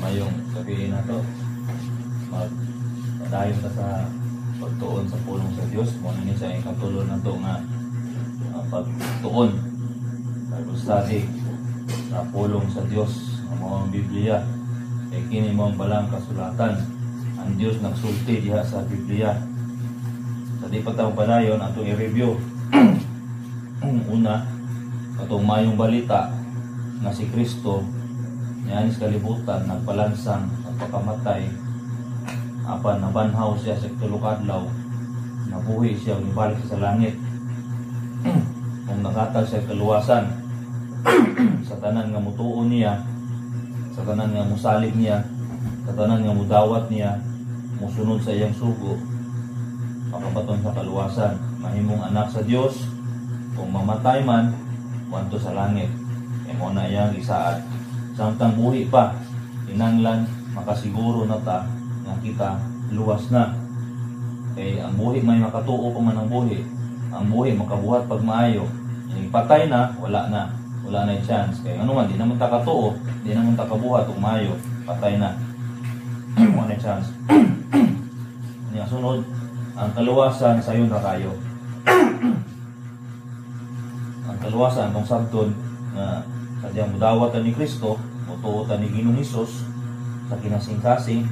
Mayong sabihin na to, magpadayon ka sa pagtuon sa pulong sa Diyos. Muna ni sa ikatulong na to nga pagtuon, pag-study sa pulong sa Diyos ang mga Biblia. Kaya kini mo ang balang kasulatan. Ang Diyos nagsulti diha sa Biblia. Sa di pa taong padayon, atong i-review. Una, atong mayong balita na si Kristo nianis kalibutan, nagpalansang, nagpakamatay, apan nabanhaw siya sa tulog adlaw, nabuhi siya, nibalik sa langit. Kung nakatag siya kaluwasan sa tanan nga mutuon niya, sa tanan nga musalig niya, sa tanan nga mudawat niya, musunod sa iyang sugo, makabaton sa kaluwasan, mahimong anak sa Dios. Kung mamatay man, wanto sa langit. E mo na iyang isaad. Samtang buhi pa, inanglan, makasiguro na ta nga kita luwas na. Kaya ang buhi may makatuo pa man ang buhi. Ang buhi makabuhat pag maayo. Yung patay na, wala na. Wala na yung chance. Kaya ano man, di naman ta katuo, di naman ta kabuhat pag maayo, patay na. Wala na yung chance. Yung sunod, ang kaluwasan sa iyo na kayo. Ang kaluwasan, itong sabton na sadyang mudawatan ni Kristo, mutuotan ni Ginoong Hesus sa kinasing-kasing,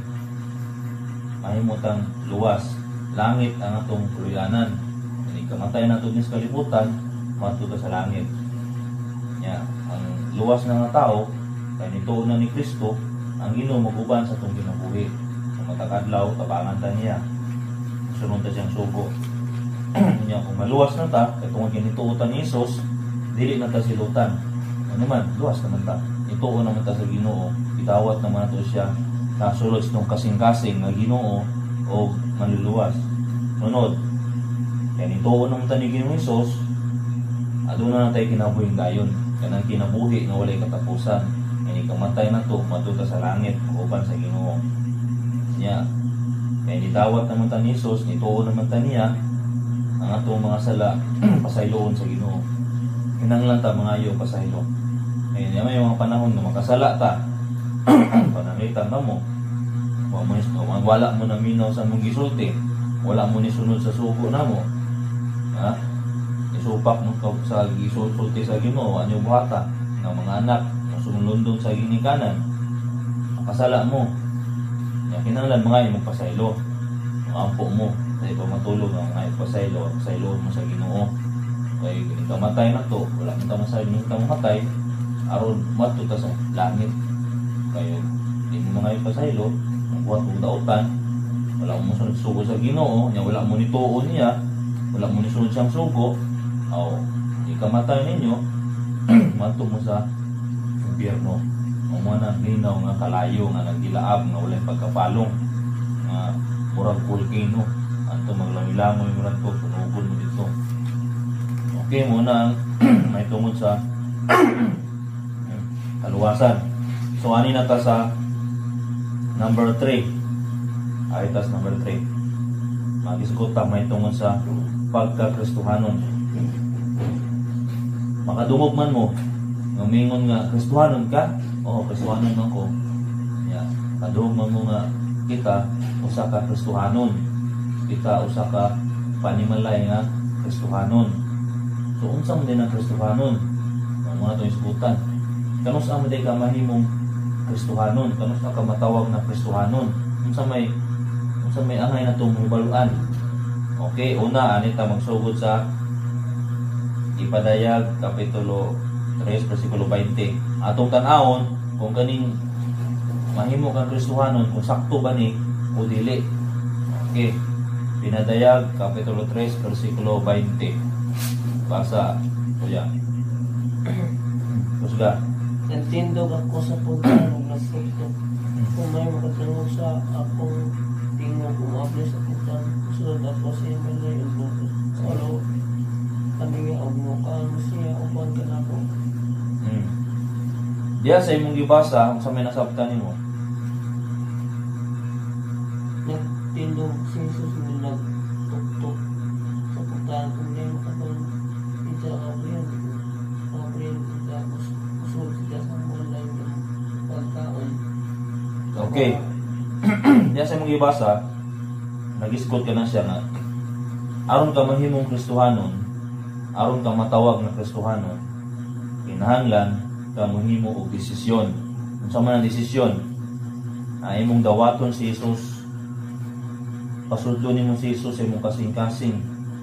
mahimutang luwas. Langit ang atong kuluyanan. Kani kamatay na ito sa kalibutan, matuto sa langit. Ang luwas ng tao, kaya nituon na ni Kristo, ang Ginoo maguban sa itong kinabuhi. Sa matakadlaw, tabangan ta niya. Sunod ta siyang sugo. Kung maluwas na ta, itong ginituutan ni Hesus, dili na ta silutan. Ano man, luwas naman ta. Ituon naman ta sa Ginoo. Itawat naman ito siya nasulod sa itong kasing-kasing na Ginoo o manluluwas. Sunod, kaya ituon naman ta ni Ginoong Hesus, aduna na tayo kinabuhing dayon. Kanang kinabuhi na walay katapusan. Kaya kamatay na to, matuta sa langit, uban sa Ginoo. Kaya nitawat naman ta ni Hesus, nituon naman ta niya, ang atong mga sala pasayloon sa Ginoo. Hinanglan ta mga iyo pasaylo. Kaya may mga panahon na makasala ta, panangitan na mo, wala mo na minaw sa mong gisulti, wala mo ni sunod sa suko na mo, isupak mo sa gisulti sa Ginoo, anyo buhata ng mga anak na sumulundong sa ginikanan, makasala mo. Kinanglan mga iyo magpasaylo, ampo mo dahil pa matulog ang mga ipasaylo mo sa Ginoo. Kaya kamatay na to, wala mo tamasay mo matay, aron matuta sa langit. Kaya hindi mo mga ipasaylo, buhat mo dautan, wala mo sunod sugo sa Ginoo, wala mo nituon niya, wala mo ni sunod siyang sugo, hindi kamatay ninyo, mato mo sa impyerno. Ang mga naglinaw nga kalayo nga nagdilaab nga walay pagkapalong nga murag volcano anto maglangilangoy murag to sunugon mo dito. Okay, muna may tungod sa kaluwasan. So ani na ta sa number 3. Aritas number 3. Magisgot ta may tungod sa pagka-Kristohanon. Makadungog man mo ngamingon nga Kristohanon ka, Kristohanon man ko. Kadungog man mo nga kita usa ka Kristohanon. Kita usa ka panimalay nga Kristohanon. So unsa man din ang Kristohanon? Ang mga itong isgutan. Kanus ang maday ka mahimong Kristohanon? Kanus na ka matawag na Kristohanon? Unsa may angay na itong hibaluan? Okay, una, anita magsugod sa Ipadayag, Kapitulo 3, versikulo 20. Atong tanawon, kung kaning mahimo kang Kristohanon, kung sakto ba ni o dili. Okay, Pinadayag, Kapitulo 3, versikulo 20. Basa, kuya. Kusga. Nagtindog ako sa pagkaroon na fruto. Kung may makatulong sa akong tingog umabli sa putang, sunod ako sa iyong balay o buto. Salo, kaniya o mukaan mo siya upan ka na ko. Diya sa imong gibasa, kung sa may nasabtan mo. Nagtindog si Jesus mo nagtuktok sa putang kung may makatulong. Ito ang abriyan. Abriyan kita, sunod kita sa balay ng pagkaon. Okay. Diyan sa mong ibasa, nag-isgot ka na siya nga, aron ka mahimong Kristohanon, aron ka matawag na Kristohanon, kinahanglan ka mahimo og desisyon. Unsa man ang desisyon? Imong dawaton si Jesus, pasudlo nimo si Jesus sa imong kasing-kasing,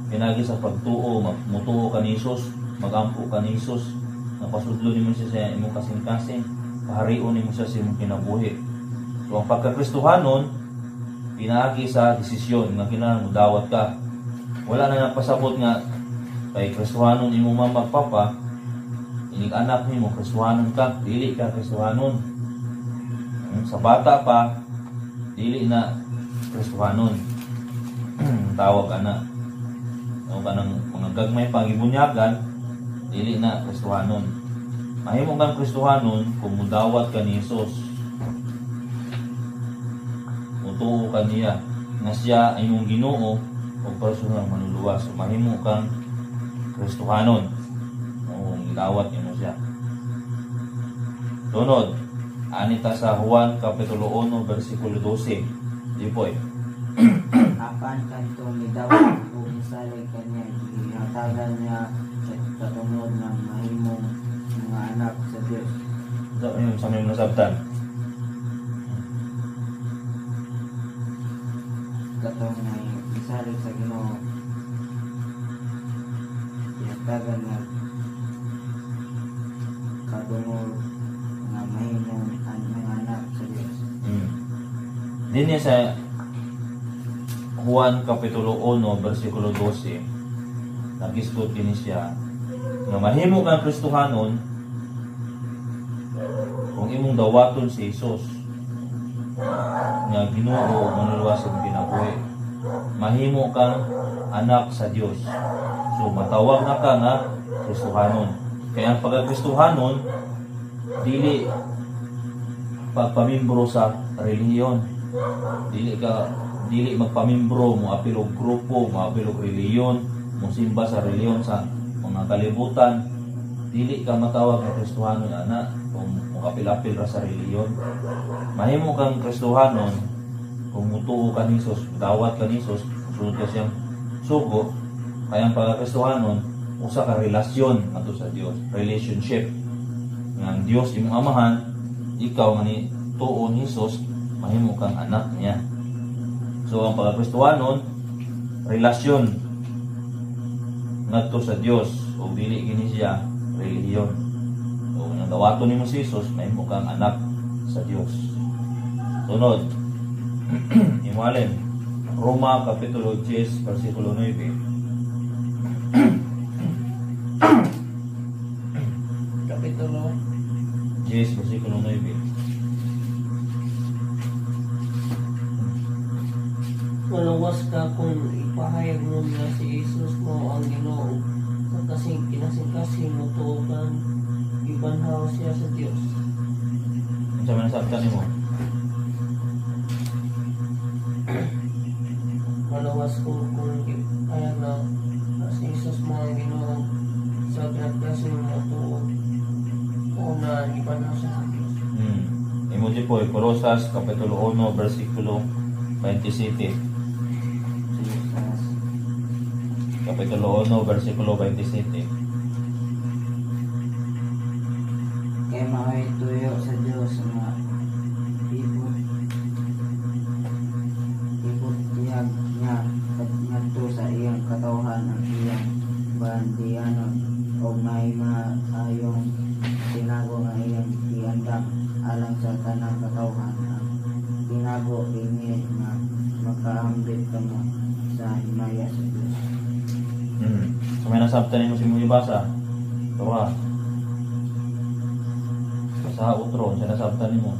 pinagi sa pagtuo, mutuo ka ni Jesus, magampo ka ni Jesus, napasudlo nimo siya sa imong kasing-kasing, paharion nimo siya sa imong kinabuhi. So ang pagka-Kristohanon, pinaagi sa desisyon nga kinahanglan mo dawat ka. Wala na nagpasabot nga kay Kristohanon imong mama papa, inig anak nimo Kristohanon ka, dili ka Kristohanon. Sa bata pa, dili na Kristohanon. Tawag ka na. O ka ng mga gagmay pangibunyagan, dili na Kristohanon. Mahimo kang Kristohanon kung mudawat ka ni Jesus. Mutuo ka niya na siya ay imong Ginoo o personal manluluwas. So, mahimo kang Kristohanon o idawat nimo siya. Sunod, anita sa Juan Kapitulo 1 versikulo 12. Di po Apan kanto midawat o misalig kanya ihatagan niya sa tungod ng mahimong mga anak sa Diyos. Sa may nasabtan. Katong may misalig sa Ginoo ihatagan niya katungod ng mahimong mga anak sa Diyos. Din niya sa Juan Kapitulo 1 versikulo 12, nag-isgot kini siya nga mahimo kang Kristohanon kung imong dawaton si Jesus nga Ginoo manluluwas sa imong kinabuhi. Mahimo kang anak sa Dios. So matawag na ka nga Kristohanon. Kaya ang pagka-Kristohanon dili pagpamimbro sa relihiyon. Dili magpamimbro mo apil og grupo, mo apil og relihiyon, mo simba sa relihiyon sa mga kalibutan. Dili ka matawag na Kristohanon ana kung mo apil-apil ra sa relihiyon. Mahimo kang Kristohanon kung mutuo ka ni Jesus, dawat ka ni Jesus, sunod ka siyang sugo. Kaya ang pagka-Kristohanon usa ka relasyon ato sa Dios, relationship. Nga ang Dios imong amahan, ikaw nga ni tuon Jesus, mahimo kang anak niya. So ang pagka-Kristohanon, relasyon ngadto sa Dios o dili kini siya relihiyon. So kung dawaton nimo si Jesus, mahimo kang anak sa Dios. Sunod, imualin Roma Kapitulo 10 versikulo 9. Kapitulo 10 versikulo 9. Maluwas ka kung ipahayag mo na si Jesus mo ang Ginoo sa kinasing-kasing mo tuogan ibanhaw siya sa Dios. Unsa man sabtan nimo? Maluwas kung ipahayag na si Jesus mo ang Ginoo sa kinasing mo tuog o na ibanhaw siya sa Dios. Imo di po Colosas Kapitulo 1 versikulo 27. Kapitulo 1 versikulo 27. Kaya mao'y tuyo sa Diyos nga ibot tiyag niya ngadto sa iyang katawhan ang iyang bandiyanon o may maayong tinago nga iyang iandam alang sa tanang katawhan ang tinago ini nga makaambit ka mo sa himaya sa Diyos. So may nasabtan nimo si mo ibasa. Tora. Sa utro, sa nasabtan nimo.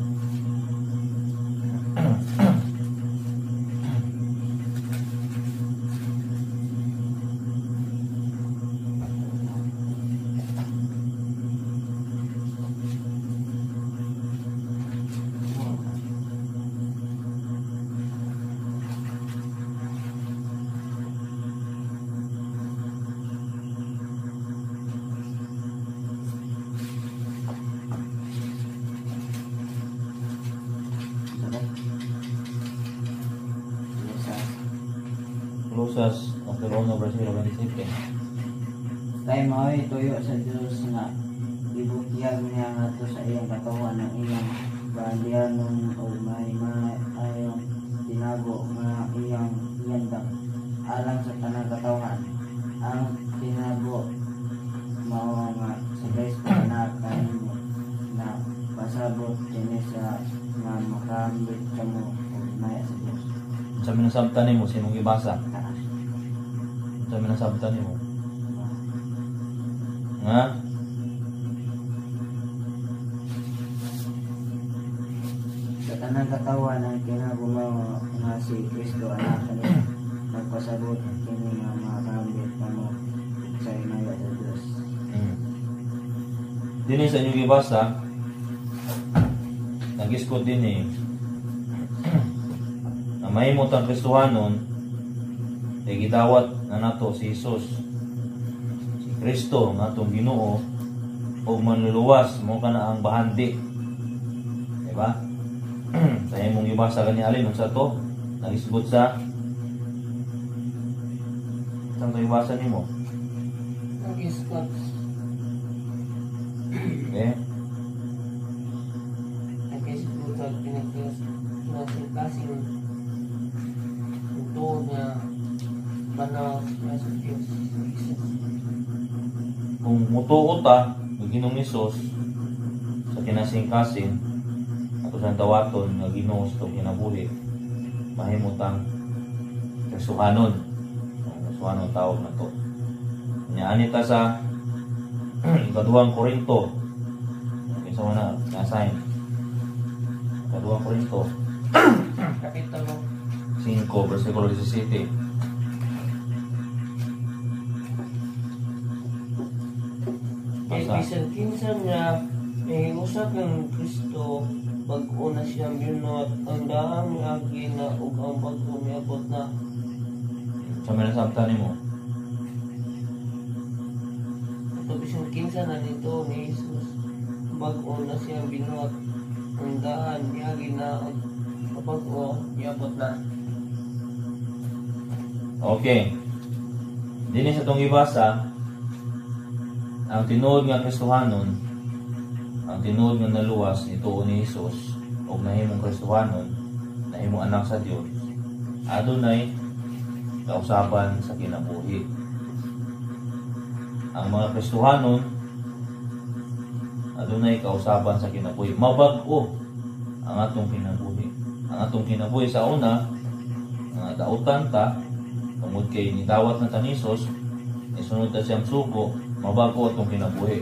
Colossus chapter 1 verse 27. Kay mao'y tuyo sa Dios nga ibutyag niya ngadto sa iyang katawan ng iyang bahalyanon o may maayong tinago nga iyang yandang alang sa tanang katawan. Ang tinago mao nga sa Kristo na kanimo na pasabot kini sa nga makambit kamo og maya sa Dios. Sa minasabtan nimo sinong ibasa? Sa minasabtan nimo. Nga? Sa tanang katawan ng kinabumaw nga si Kristo anak kanimo nagpasabot kini nga makambit kamo sa maya sa Dios. Dini sa inyong ibasa, nag-iskot din na mahimot ang Kristohanon ay gidawat na nato si Jesus, si Kristo nga atong Ginoo o manluluwas mo ka na ang bahandi, diba? Sa imong ibasa kani alin unsa to nag-iskot sa saan to ibasa nimo? Nag-iskot. Okay? Nag-iskot at pinagkasing ito na banaw sa Diyos. Kung mutuo ta ng Ginoong Hesus sa kinasing-kasing ato sa tawaton nga Ginoo sa kinabuhi, mahimot ang Kristohanon. Kristohanon tawag na to. Nyani ta sa ikaduhang Korinto. Kaysa mo na nasign. Ikaduhang Korinto Kapitulo 5 versikulo 17. kay bisan kinsan nga may usap ng Kristo bag-o na siyang binot ang daan nga gina ug ang bag-o niabot na Sa minasabtan nimo. ito bisan kinsan na nito ni Jesus bag-o na siyang binot ang daan nga gina ug ang bag-o niabot na. Okay. Dini sa itong ibasa, ang tinuod nga Kristohanon, ang tinuod nga naluwas ito ni Jesus, o nahimong Kristohanon, nahimong anak sa Dios, adunay kausaban sa kinabuhi. Ang mga Kristohanon, adunay kausaban sa kinabuhi. Mabag-o ang atong kinabuhi. Ang atong kinabuhi sa una, nga dautan ta, tungod kay nidawat na tanisos, isunod ta siyang sugo, mabago atong kinabuhi.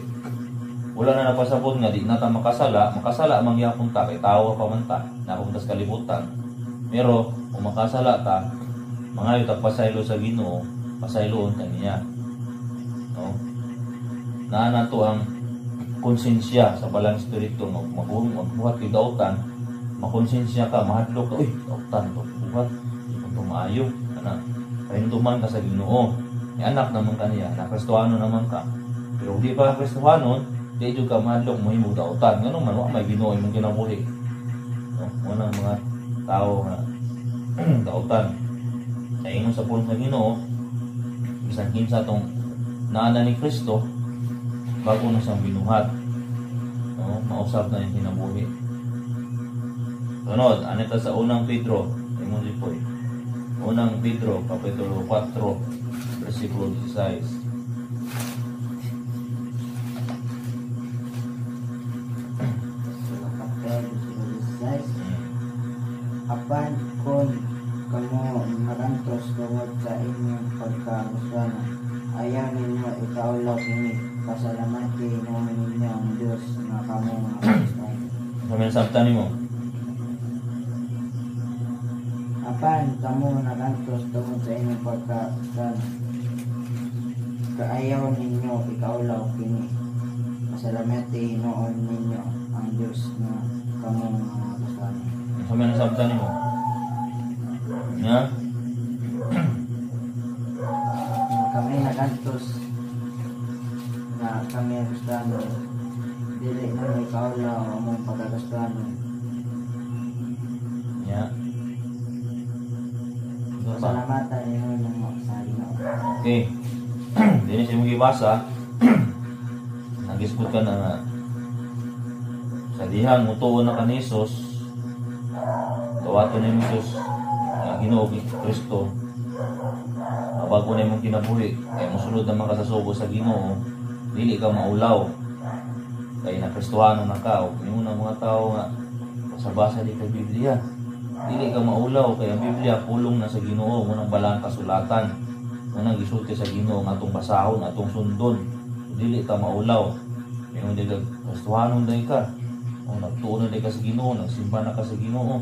Wala na napasabot nga di na ta makasala mangyapon ta kay tawo pa man ta, napunta sa kalibutan. Pero kung makasala ta, mangayo ta pasaylo sa Ginoo, pasayloon ta niya. No? Naa to ang konsensya sa balang espiritu magbuhat kay dautan, makonsensya ka, mahadlok ka, uy, dautan to, buhat, ito maayo, ana. Pahinduman ka sa Ginoo. Ni anak naman ka niya, na Kristohano naman ka. Pero di pa Kristohano, di juga madlok mo himong dautan. Ganun man, wa may Ginoo imong kinabuhi. No, unang mga tao nga dautan. Sa ingon sa pulong sa Ginoo, bisan kinsa tong naana ni Kristo, bago na siyang binuhat. No, mausap na yung kinabuhi. Sunod, anita sa unang Pedro, imong lipoy. Unang Pedro, Kapitulo 4, versikulo 16. Apan kung kamo marantos tungod sa inyong pagkamuswana, ayaw ninyo ikaulaw kini, pasalamati naman ninyo ang Diyos na kamo mga Kristohanon. Sa minasabtan nimo. Apan kamo narantos tungod sa inyong pagkamuswana, kaayaw ninyo ikaulaw kini, pasalamati noon ninyo ang Diyos na kamo mga Kristohanon. Sa minasabtan nimo. Nga? Kami nagantos na kami Kristohanon, dili na ikaulaw ang mong pagkagustuhanon. Nga? Salamatan niyo ng sa Ginoo. Okay. Dili siya mong ibasa. Nagisgot ka na nga. Sa dihang mutuon na ka ni Jesus. Tawato na yung Jesus. Ginoo Kristo. Bago na yung kinabuhi. Kaya musunod naman ka sa sugo sa Ginoo. Dili ka maulaw. Kaya nakristuhano na ka. Yung unang mga tao nga. Sa basa di ka Biblia. Dili ka maulaw. Kaya ang Biblia pulong na sa Ginoo. Unang balang kasulatan. Unang gisulti sa Ginoo. Atong basahon. Atong sundon. Dili ka maulaw. Kaya hindi ka kristuhano na ka. O nagtuon na ka sa Ginoo. Nagsimba na ka sa Ginoo.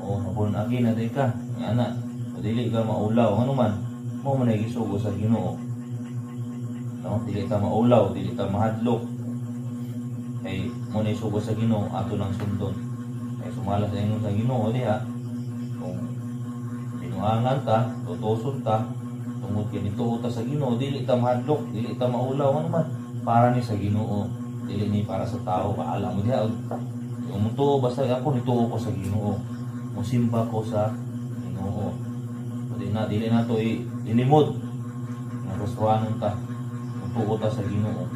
O mabunagi na ka. Yan na. Dili ka maulaw. Ano man. Mo man ay gisugo sa Ginoo. No, dili ka maulaw, dili ka mahadlok. Kay mo na isugo sa Ginoo ato nang sundon. Kay sumala sa inyo sa Ginoo diha. Kung binuangan ta, tutuson ta, tungod kay nituo ta sa Ginoo, dili ta mahadlok, dili ta maulaw ano man para ni sa Ginoo. Dili ni para sa tao, paala mo diha. Kung mutuo basta ako nituo ko sa Ginoo. Musimba ko sa Ginoo. Dili na to ilimod nga gustuhanon ta mutuo ta sa Ginoo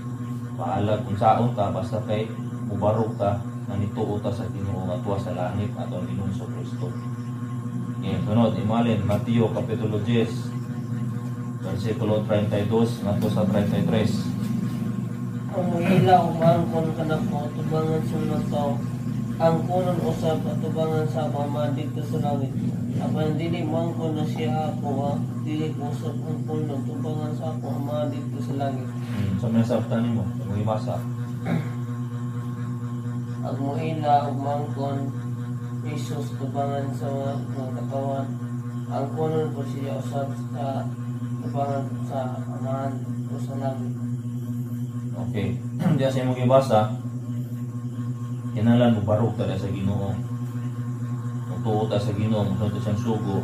paala kung saon ta basta kay mubarog ta na nituo ta sa Ginoo nga tuwa sa langit ato ang Ginoong Kristo. Ngayon sunod imalin Mateo kapitulo 10 versikulo 32 ngadto sa 33. Ang ilaw mangkon kanako tubangan sa mga tao. Ang kunon usab atubangan sa mga dito sa langit. Apan dili mangkon na siya ako dili ko usab ang kunon tubangan sa ako mga dito sa langit. So may sabtan nimo, mo ibasa. Ang mo ilaw mangkon Jesus tubangan sa mga katawan. Ang kunon ko siya usab sa tubangan sa amahan ko sa langit. Okay. Diya sa imong ibasa. Kinalan mo barog ta sa Ginoo. Mutuo ta sa Ginoo, mutuo siyang sugo.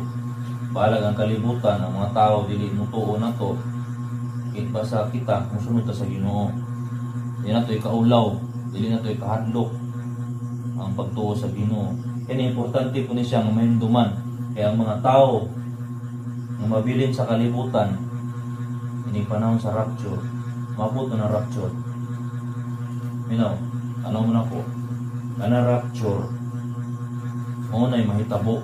Balag ang kalibutan, ang mga tao dili mutuo na to. Basta kita, musunod ta sa Ginoo. Dili na to ikaulaw, dili na to ikahadlok ang pagtuo sa Ginoo. Kaya importante po ni siya ng mahinduman. Kaya ang mga tao na mabilin sa kalibutan, ini panahon sa rapture, mabot na rapture. Ano mo na po? Kana rapture mo na'y mahitabo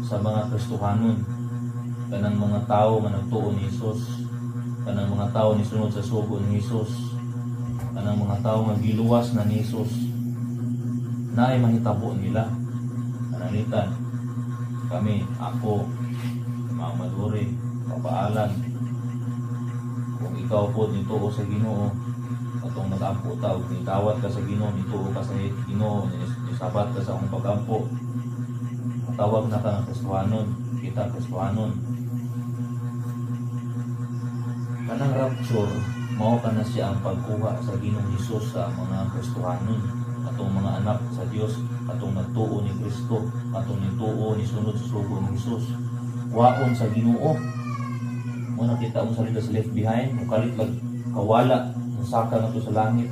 sa mga Kristohanon, kanang mga tao nga nagtuo ni Jesus, kanang mga tao ni sunod sa sugo ni Jesus, kanang mga tao nga giluwas na ni Jesus, na ay mahitabo nila. Kananitan kami, ako, mga maduri, papaalan, kung ikaw po nituo sa Ginoo, atong nag-ampo tao, nitawat ka sa Ginoo, nituo ka sa Ginoo, nisabat ka sa akong pag-ampo, matawag na ka ng Kristohanon, kita Kristohanon. Kanang rapture, mao ka na siya ang pagkuha sa Ginoong Hesus sa mga Kristohanon, atong mga anak sa Dios, atong nagtuo ni Kristo, atong nituo ni sunod sa sugo ni Hesus. Waon sa Ginoo. Mo nakita mo sa left behind, mukalit lag kawala saka na to sa langit,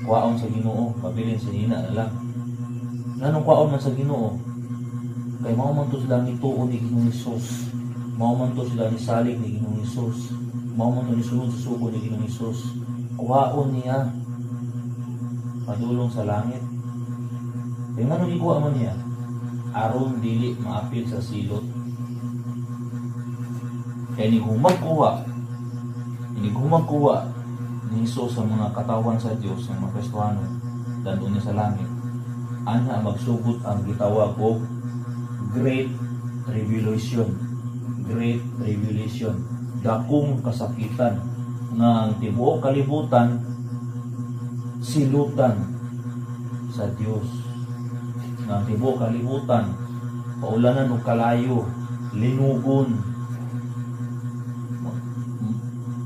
kwaon sa Ginoo, mabilin sa hina na lang. Nanong kwaon man sa Ginoo? Kay mao man to sila ni tuo ni Ginoong Hesus, mao man to sila ni salig ni Ginoong Hesus, mao man to ni sunod sa sugo ni Ginoong Hesus. Kwaon niya padulong sa langit. Kaya nga nung ikuha man niya, aron dili maapil sa silot. Kaya ni humagkuha ni Jesus sa mga katawan sa Dios ng mga Kristohano dandun niya sa langit, anya magsugot ang gitawag og Great Tribulation. Great Tribulation, dakong kasakitan nga ang tibuok kalibutan silutan sa Dios. Nga ang tibuok kalibutan paulanan og kalayo, linugon,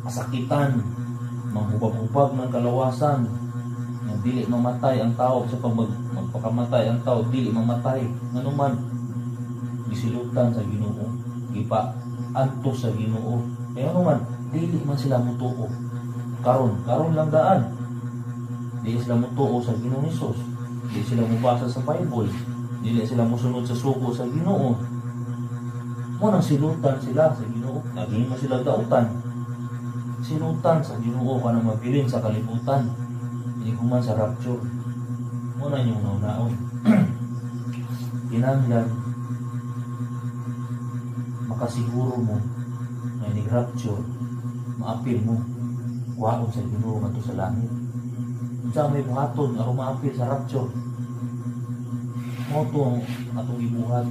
kasakitan, manghubag-hubag ng kalawasan, na dili mamatay ang tao sa magpakamatay ang tao, dili mamatay. Ngano man gisilutan sa Ginoo, gipa-anto sa Ginoo. Kaya ano man, dili man sila mutuo. Karon lang daan. Dili sila mutuo sa Ginoong Hesus. Dili sila mubasa sa Bible. Dili sila musunod sa sugo sa Ginoo. mo nang silutan sila sa Ginoo. Naging sila dautan. Silutan sa Ginoo ka nang mabilin sa kalibutan. Hindi kuman sa rapture. Mo na yung naunaon. Kinahanglan makasiguro mo na ni-rapture, maapil mo, kuhaon sa Ginoo ngadto sa langit. Unsa may buhaton aron maapil sa rapture? Mo to atong gibuhat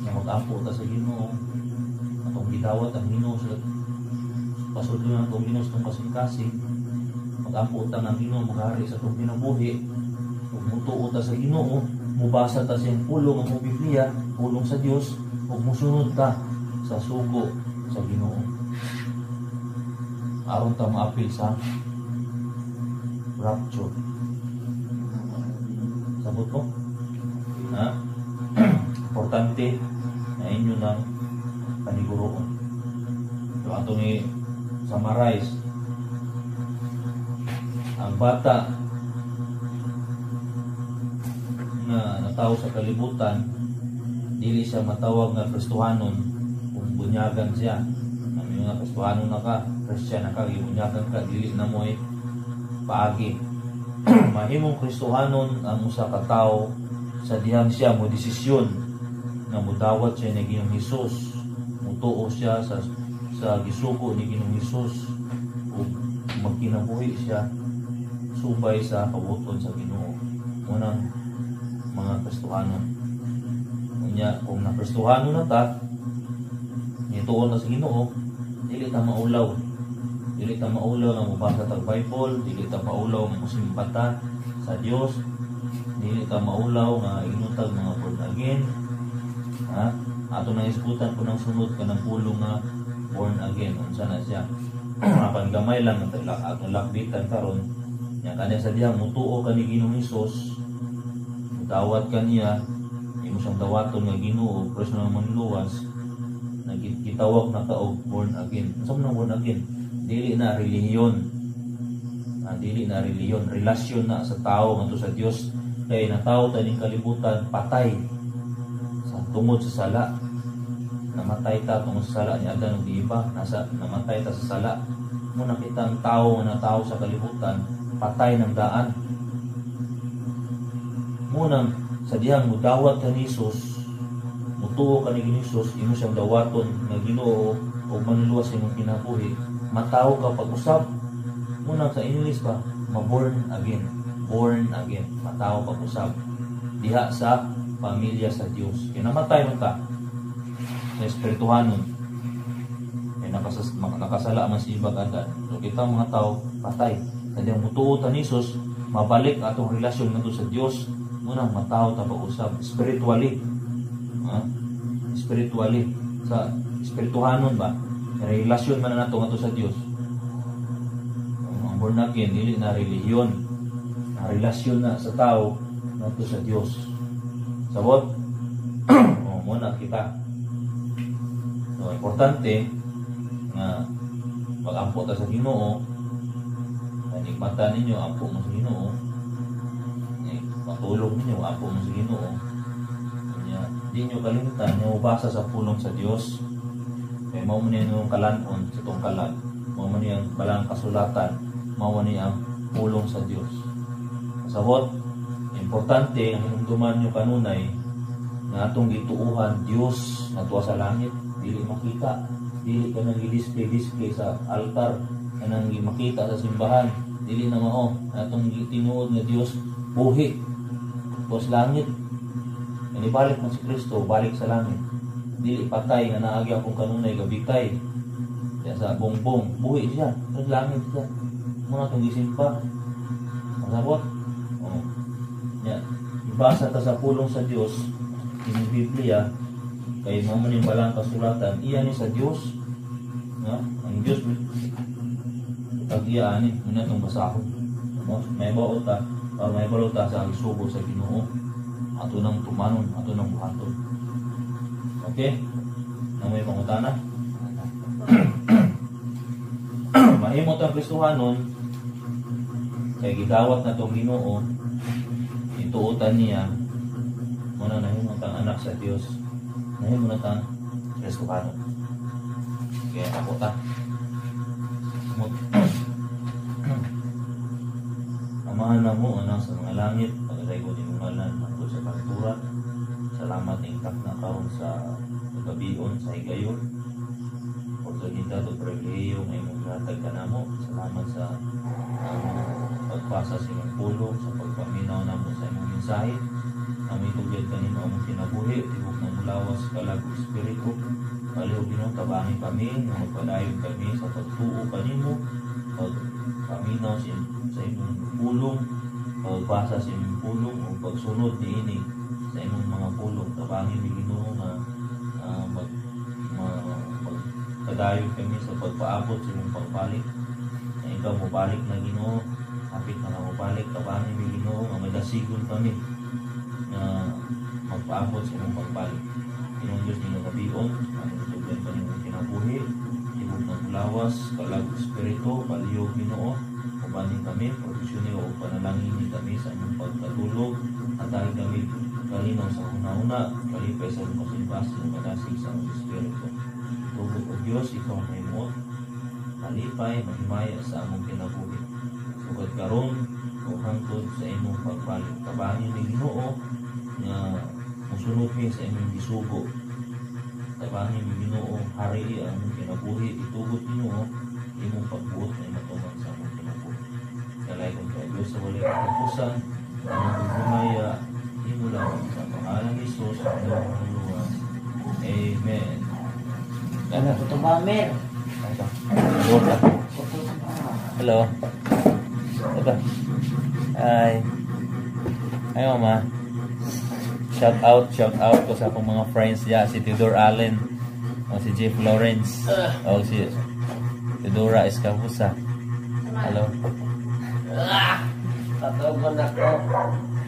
na mag-ampo ta sa Ginoo, atong gidawat ang Ginoo sa pasudlo ng atong Ginoo sa atong kasing-kasing. Mag-ampo ta ng Ginoo maghari sa atong kinabuhi. Ug mutuo ta sa Ginoo, mubasa ta siyang pulong ang Biblia, pulong sa Dios, ug musunod ta sa sugo sa Ginoo. Aron ta maapil sa rapture. Sabot ko? Ha? Importante na inyo ng paniguroon. So ato ni summarize, ang bata na natawo sa kalibutan, dili siya matawag nga Kristohanon kung bunyagan siya. May mga Kristohanon na ka, Christian na ka, bunyagan ka, dili na mo paagi. Mahimong Kristohanon ang usa ka tawo sa dihang siya mo desisyon na mudawat siya ni Ginoong Hesus, mutuo siya sa gisugo ni Ginoong Hesus, o magkinabuhi siya subay sa kabuton sa Ginoo. Unang mga Kristohanon. Unya kung na Kristohanon na ta, nituon na sa Ginoo, dili ta maulaw. Dili ta maulaw nga mobasa tag Bible, dili ta maulaw nga musimpata sa Dios, dili ta maulaw nga inutag mga born again. Ha? Ato na isgutan ko ng sunod ka ng pulong nga born again. Unsa na siya? Apan gamay lang ang atong lakbitan karon. Nya kanya sa dihang mutuo ka ni Ginoong Hesus, dawat ka niya, imo siyang dawaton nga Ginoo, preso ng manluwas, nagitawag na ka og born again. Unsa man born again? Dili na relihiyon. Dili na relihiyon, relasyon na sa tao ngadto sa Dios. Kay natawo ta ning kalibutan patay sa tungod sa sala. Namatay ta tungod sa sala ni Adan ug Eva, namatay ta sa sala. Mo nakita ang tao nga natawo sa kalibutan, patay ng daan. Munang sa dihang mudawat ka ni Jesus, mutuo ka ni Jesus, imo siyang dawaton nga Ginoo o manluwas imong kinabuhi, matawo ka pag-usab. Munang sa English ba, ma-born again. Born again, matawo pag-usab. Diha sa pamilya sa Dios. Kaya namatay man ka sa espirituhanon. Kaya nakasala man si ibag Adan. So kita mga tao, patay. Sa dihang mutuo ta ni Jesus, mabalik atong relasyon nato sa Dios. Munang mataw ta pag-usab spiritually. Spiritually sa espirituhanon ba? Relasyon man nato ngadto sa Dios. Ang born again dili na relihiyon. Na relasyon na sa tao ngadto sa Dios. Sabot? Muna kita. So importante nga pag-ampo ta sa Ginoo, kanikmatan ninyo ampo mo sa Ginoo. Patulog ninyo, apo mo sa Ginoo. Di nyo kalimutan, nyo basa sa pulong sa Dios. Kaya mao man yung kalanon sa itong kalan. Mao man yung balang kasulatan. Mao man yung pulong sa Dios. Kasabot, importante ang hinumduman nyo kanunay na atong gituuhan Dios na tuwa sa langit. Dili makita. Dili ka nang i-display sa altar. Ka nang makita sa simbahan. Dili na mao. Atong tinuod na Dios buhi. Tuwas langit. Inibalik mo si Kristo, balik sa langit. Dili patay nga naagi akong kanunay gabitay. Kaya sa bongbong, buhi siya. Tuwas langit siya. Muna itong gisimpa. Masabot. Yan. Ibasa ta sa pulong sa Dios. Yung Biblia. Kay mo yung balang kasulatan. Iyan sa Dios. Ang Dios. Pag-iyaanin. Muna itong basahon. May baot ta. Para may balota sa agsubo sa Ginoo, ato nang tumanon, ato nang buhaton. Okay? Na may pangutana? Mahimot ang Kristohanon, kay gidawat na itong Ginoo, ituutan niya, muna nahimot ang anak sa Dios, nahimot ang Kristokano. Kaya ako ta. Amahan na mo, anak sa mga langit, pagkatay ko din ngalan, ako sa kanturan. Salamat ng tak na karon sa gabion, sa higayon. Oportunidad o pribileyo may mong natag ka na mo. Salamat sa pagpasa sa imong pulong, sa pagpaminaw na mo sa imong mensahe. Kami tugad kanino among kinabuhi, tibok ng mulawas kalag espiritu. Paliw Ginoo, tabangi kami, na magpadayon kami sa pagtuo kanimo, pagpaminaw sa imong pulong, pagbasa sa imong pulong, o pagsunod niini sa imong mga pulong. Tabangi mi Ginoo na magpadayon kami sa pagpaabot sa imong pagbalik. Na ikaw mo balik na Ginoo, hapit na mo balik. Tabangi mi Ginoo, nga madasigon kami na magpaabot sa imong pagbalik. Ginoo Diyos ni gabion, ang tugyan pa nimong kinabuhi, tibok ng lawas, kalag espiritu, palihog Ginoo, ubanin kami, produksyon o panalangin ni kami sa imong pagkatulog, at dahil kami kalinaw sa una-una, kalipay sa imong kasimbas, ng kadasig sa imong espiritu. Tugod o Diyos, ikaw may mo, kalipay, mahimaya sa among kinabuhi. Sugad karon o hangtod sa imong pagbalik. Tabangi ni Ginoo nga musunod mi sa imong gisugo. Tabangi ni Ginoo hari ang among kinabuhi. Itugot Ginoo imong pagbuot na matuman sa among kinabuhi. Kalay kong kay Diyos sa walay katapusan, ang gumaya imo lang sa pangalan ni Jesus ang iyong luwas. Amen. Ano to ba, Mer? Hello. Ito. Hi. Hi, Mama. Shout out ko sa akong mga friends diya, si Theodore Allen, o si Jeff Lawrence, o si Theodora Escabusa. Hello. Tatawagan ako.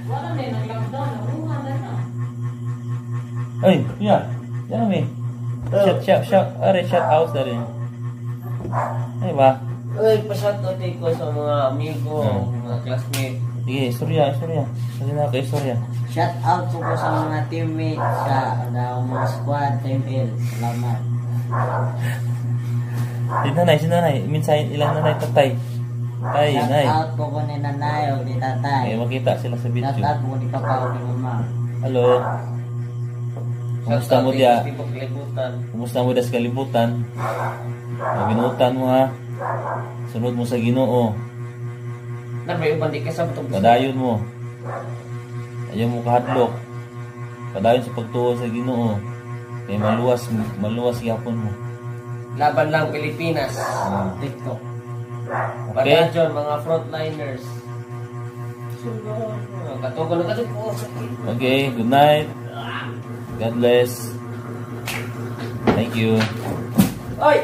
Wala na yung lockdown. Nakuha na. Ay, yeah. Yan kami. Shout out dari. Ay ba? Uy, pasyatot ko sa mga amigo, mga classmates. Sige, istorya. Sige na ka istorya. Shout out po sa mga teammates sa mga squad, Team L. Salamat. Si nanay. Minsan ilang nanay tatay. Tay, Shout nay. out po ni nanay o ni tatay. Okay, makita sila sa video. Shout out po ni papa o ni mama. Hello. Kumusta mo dia? Kalibutan. Kumusta mo dia sa kalibutan? Binutan mo ha. Sunod mo sa Ginoo. Na may uban di ka sa butong. Padayon mo. Ayaw mo kahadlok. Padayon sa pagtuo sa Ginoo. Kaya maluwas yapon mo. Laban lang Pilipinas. TikTok. Okay? Padayon mga frontliners. Katugon na po. Okay, good night. God bless. Thank you. Oy!